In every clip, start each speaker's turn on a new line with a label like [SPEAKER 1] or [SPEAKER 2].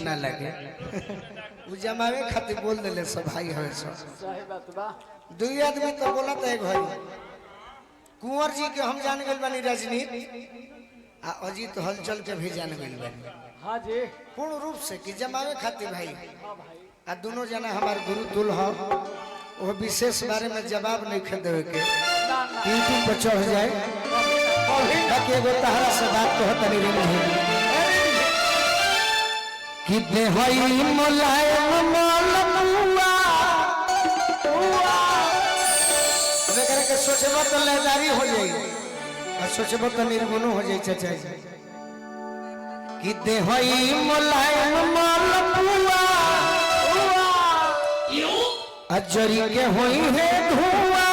[SPEAKER 1] ना लगे उ जमावे खातिर बोल देले सब भाई हवे सब
[SPEAKER 2] सही बात बा।
[SPEAKER 1] दुई आदमी तो बोला था एक भाई कुंवर जी के हम जान गए बानी राजनीति आ अजीत हलचल के भी जान गए बानी।
[SPEAKER 2] हाँ जी।
[SPEAKER 1] पूर्ण रूप से कि जमावे खातिर भाई
[SPEAKER 2] हाँ भाई।
[SPEAKER 1] आ दोनों जना हमार गुरु तुल हो वो विशेष बारे में जवाब नहीं खे देवे के यूट्यूब पर चढ़ जाए बाकी एगो तहरा से बात कहत नहीं रही कि देहई मुलायम मलमुआ लेकर के सोचबो तो लेदारी हो जाई और सोचबो तो निर्गुण हो जाई चाचा कि देहई मुलायम मलमुआ अजरी के होई है धुआं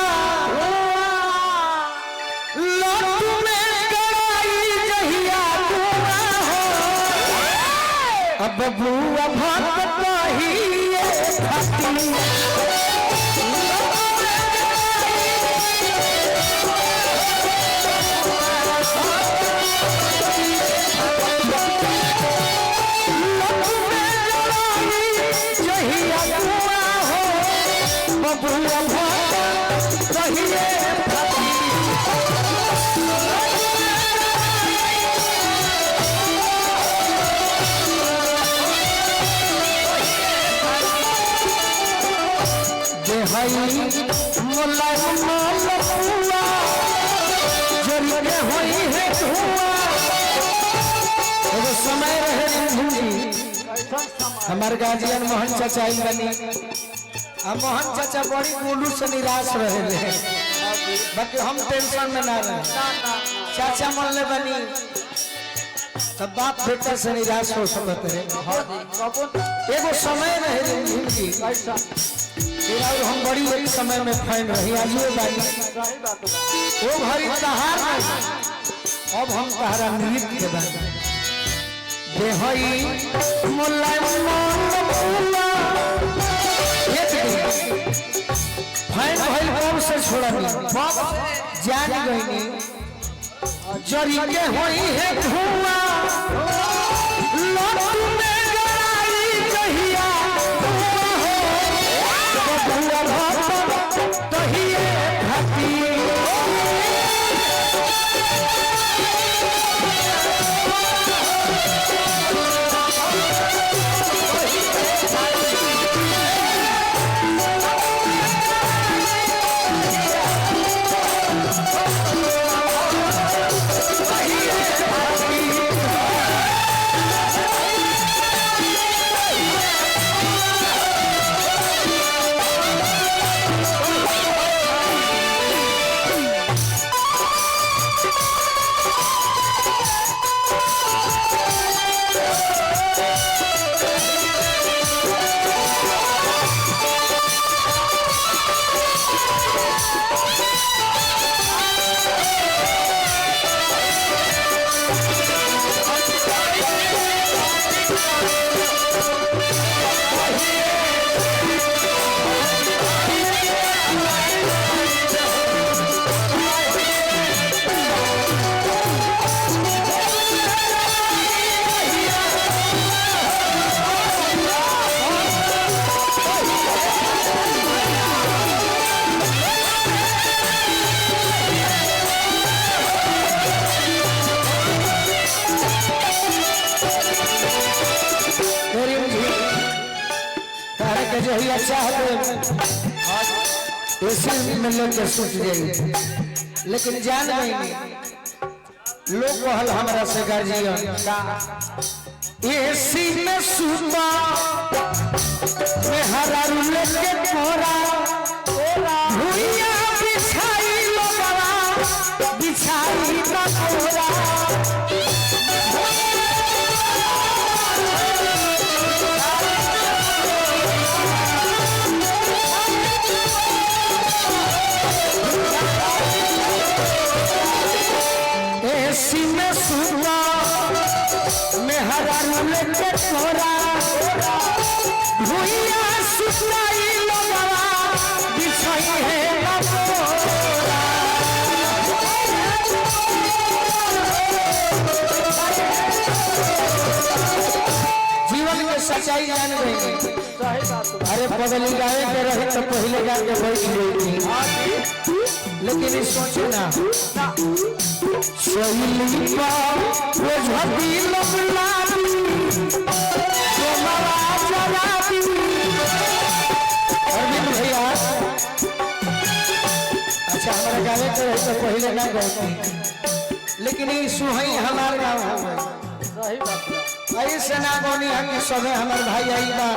[SPEAKER 1] लट में गड़ाई जहिया धुआं हो अब बुआ भक्त कहिए खाती समय रहे हमारे गार्जियन मोहन चाचा बनी मोहन चाचा बड़ी गोलू से निराश रहे बाकी हम टेंशन में ना रहे चाचा मन ले बनी तब बाप बेटा से निराश हो सकते रहे एगो समय रहे जिंदगी और हम बड़ी एक समय में फैन रही आज ये बानी वो भरी तहार अब हम तहारा नृत्य के बानी देहई मुलायम मलमुआ फैन भइल कब से छोड़नी बाप जान गईनी जरी के होई है धुआं लट में गड़ाई जहिया धुआं हो बबुआ भक्त कहिए खाती में लेके सूट जाए लेकिन जान नहीं लोग कहल हमरा से गार्जियन एसी में सूता में हरा रुले के कोरा भुइया बिछाई लोगवा बिछाई ना कोरा एसी में सूता में हरा रुले के कोरा भुइया सुताई लोगवा बिछाई है ना कोरा जीवन में सच्चाई जान गई। अरे बदली गावे के रहे तो पहले गा के बैठ गई, लेकिन ये सोचो ना सहेली पा वो झदी लबलानी तुम्हारा जराबी। अरविंद भैया अच्छा हमारा गावे के रहे तो पहले ना गई, लेकिन ये सुहई हमार गाँव हो
[SPEAKER 2] सही बात है।
[SPEAKER 1] ऐसे ना गोनी हम सबे हमार भाई आई बा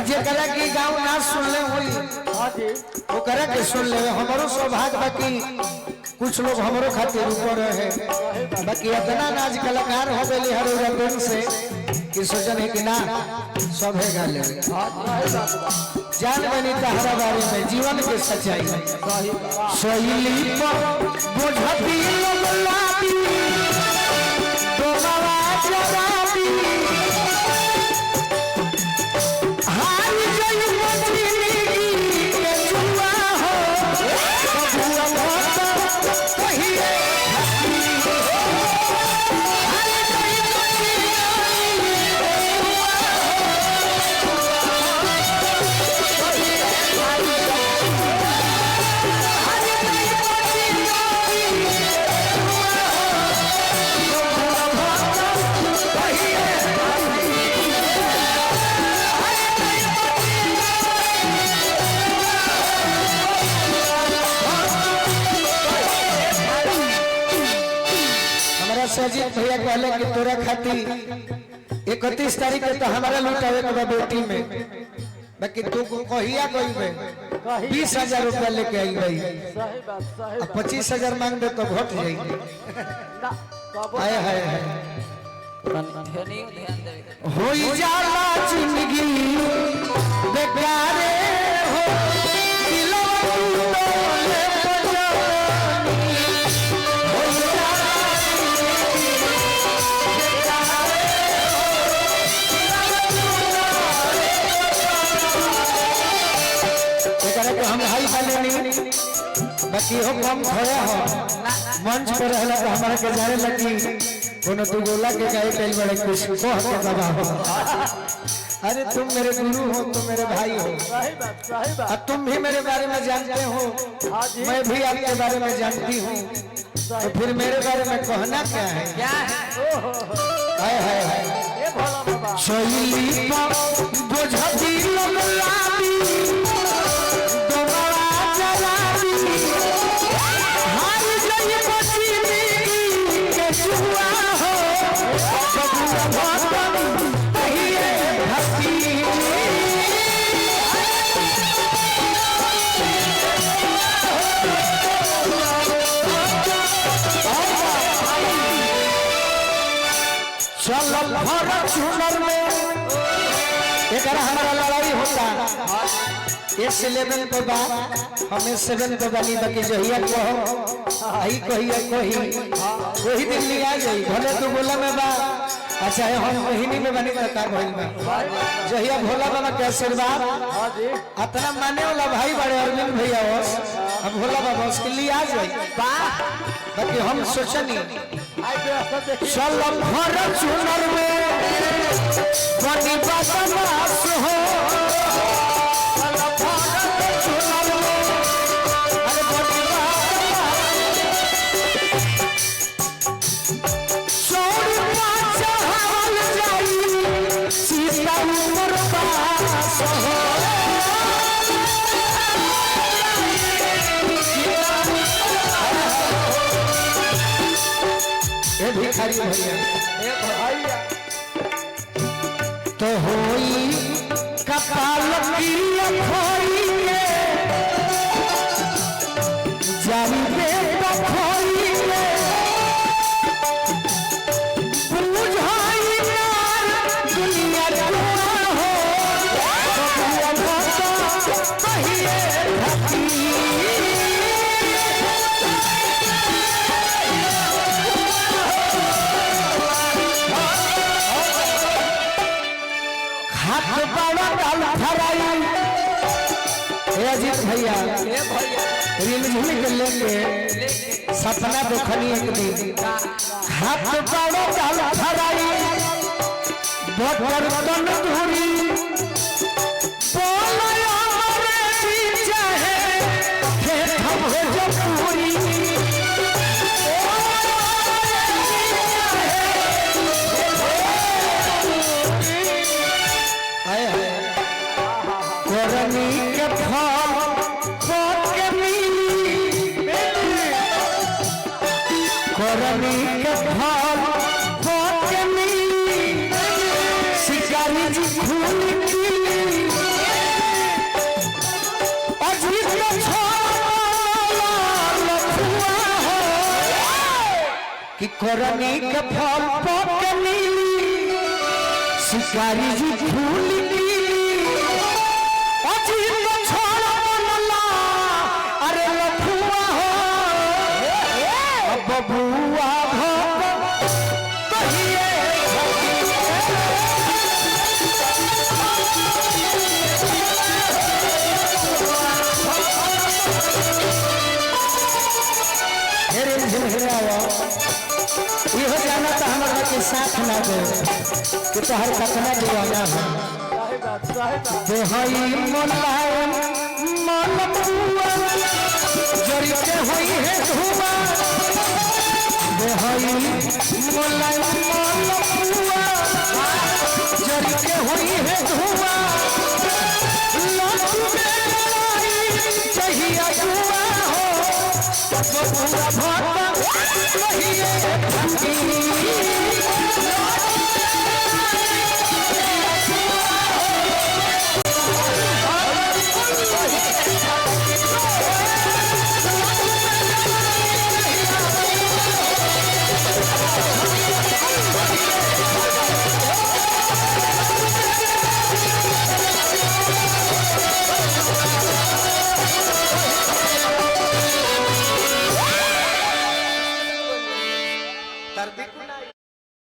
[SPEAKER 1] जे करा की गांव ना सुन ले होई।
[SPEAKER 2] हां जी
[SPEAKER 1] वो करा के सुन ले हमरो सौभाग्य बाकी कुछ लोग हमरो खातिर ऊपर है, बाकी इतना नाच कलाकार हो गए हर दिन से कि सोचन है कि ना सब है गा ले। जान बनी तहरा बारे में जीवन के सच्चाई सहेली पर बुझती लबलाती तुम्हारा जराबी। हार गई मछली के जुआ हो जुआ बहुत कहिए हार गई मछली सजीत भैया कहले कि तोरा खाती 31 तारीख के तो हमारा लुटावे के बेटी में, बाकी तू कहिया कोई में 20,000 रुपया लेके आई भाई।
[SPEAKER 2] सही बात सही बात।
[SPEAKER 1] 25,000 मांग दे तो घट जाएगी। हाय हाय हाय होई जाला जिंदगी बेकारे हो दिलवा टूटले पजनी। होई जाला हम हाई बालेनी बाकी हो कम खोया हो मंच पर रहला तो हमारा के जाने लगी कोनो तू गोला के गाय कई बड़े कुछ को के दबा हो। अरे तुम मेरे गुरु हो, तुम मेरे भाई हो,
[SPEAKER 2] सही बात सही बात।
[SPEAKER 1] अब तुम भी मेरे बारे में जानते हो, मैं भी आपके बारे में जानती हूँ, तो फिर मेरे बारे में कहना क्या है?
[SPEAKER 2] क्या है?
[SPEAKER 1] हाय हाय हाय
[SPEAKER 2] ये भोला बाबा
[SPEAKER 1] सहेली पर बुझती लबलाती तुम्हारा जराबी। हार गई मछली के जुआ हो जुआ बहुत कहिए भक्ति। चल भर चुनर में एक हमारा लड़ाई होता इस लेवल पे बात हमें 7 पे बनी बाकी जहिया कहो आई कहिया कही वही दिन नहीं आ गई भले तू बोला में बा। अच्छा हम महीने में बनी का भइल बा जहिया भोला बाबा के आशीर्वाद इतना माने वाला भाई बड़े अरविंद भैया बस अब भोला बाबा उसके लिए आ जाए बाकी हम सोचनी चल भर चुनर में बनी बदमाश हो भिखारी भैया तो होई कपाल की खोई के जारी पे खोई के बुझाई यार दुनिया जुआ हो कहिए अजीत भैया रिमझिम के लेके सपना देखनी एक दिन हाथ पाड़ो चाल फराई बटर तन धुरी बोलया रे पीछे है खेत भोजपुरी आए है करनी के फल के मिली करनी के फल के मिली शिकारी जी फूल की अजीत के छोड़ा लखुआ हो कि करनी के फल के मिली शिकारी जी फूल की अजीत के छोड़ा बनला अरे लखुआ हो बबुआ इहो जाना तो हमारा के साथ ना दे कि तोहर कतना दीवाना है ते हई मोलायम मलपुआ जरी के होई है धुआ ते हई मोलायम मलपुआ जरी के होई है धुआ लाखों में लड़ाई चाहिए जुआ हो बबुआ भाटा कर दी